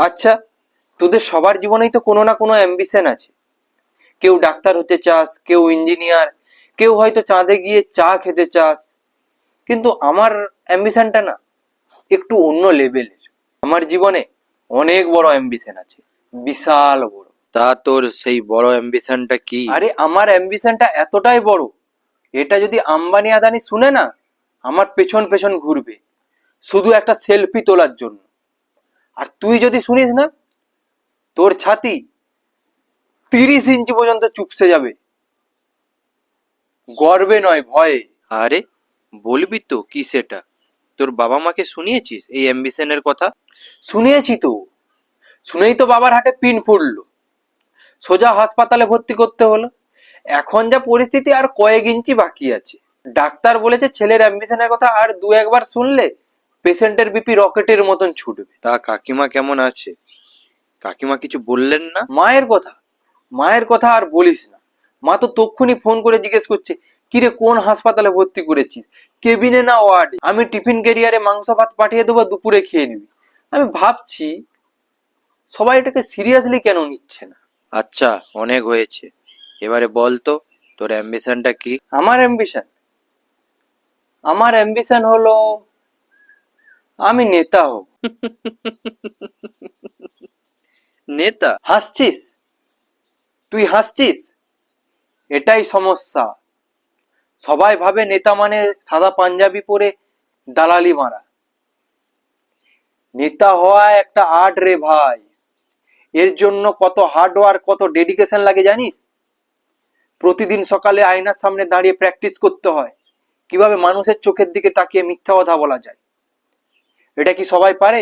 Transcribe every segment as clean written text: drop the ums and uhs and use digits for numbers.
আচ্ছা, তোদের সবার জীবনেই তো কোনো না কোনো অ্যাম্বিশন আছে। কেউ ডাক্তার হতে চাস, কেউ ইঞ্জিনিয়ার, কেউ হয়তো চাঁদে গিয়ে চা খেতে চাস। কিন্তু আমার অ্যাম্বিশনটা না একটু অন্য লেভেলের। আমার জীবনে অনেক বড় অ্যাম্বিশন আছে, বিশাল বড়। তা তোর সেই বড় অ্যাম্বিশনটা কি? আরে আমার অ্যাম্বিশনটা এতটাই বড়, এটা যদি আম্বানি আদানি শুনে না, আমার পেছন পেছন ঘুরবে শুধু একটা সেলফি তোলার জন্য। আর তুই যদি শুনিস না, তোর ছাতি 30 ইঞ্চি পর্যন্ত চুপসে যাবে, গর্বে নয় ভয়ে। আরে বলবি তো কি সেটা? তোর বাবা মাকে শুনিয়েছিস এই অ্যাম্বিশনের কথা? শুনিয়েছি তো, শুনেই তো বাবার হাটে পিন ফুটলো, সোজা হাসপাতালে ভর্তি করতে হলো। এখন যা পরিস্থিতি, আর কয়েক ইঞ্চি বাকি আছে। ডাক্তার বলেছে ছেলের অ্যাম্বিশনের কথা আর দু একবার শুনলে পেশেন্টের বিপি রকেটের মতন ছুটবে। তা কাকিমা কেমন আছে? কাকিমা কিছু বললেন না? মায়ের কথা আর বলিস না। মা তো তক্ষুনি ফোন করে জিজ্ঞেস করছে, কিরে কোন হাসপাতালে ভর্তি করেছিস, কেবিনে না ওয়ার্ডে? আমি টিফিন ক্যারিয়ারে মাংস ভাত পাঠিয়ে দেবো, দুপুরে খেয়ে নিবি। আমি ভাবছি সবাই এটাকে সিরিয়াসলি কেন নিচ্ছে না। আচ্ছা, অনেক হয়েছে, এবারে বল তো তোর অ্যাম্বিশনটা কি? আমার অ্যাম্বিশন হলো আমি নেতা হব। নেতা? হাসছিস? তুই হাসছিস? এটাই সমস্যা। সবাই ভাবে নেতা মানে সাদা পাঞ্জাবি পরে দালালি মারা। নেতা হওয়া একটা আর্ট রে ভাই। এর জন্য কত হার্ডওয়ার্ক, কত ডেডিকেশন লাগে জানিস? প্রতিদিন সকালে আয়নার সামনে দাঁড়িয়ে প্র্যাকটিস করতে হয় কিভাবে মানুষের চোখের দিকে তাকিয়ে মিথ্যা কথা বলা যায়। এটা কি সবাই পারে?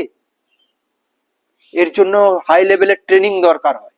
এর জন্য হাই লেভেলের ট্রেনিং দরকার হয়।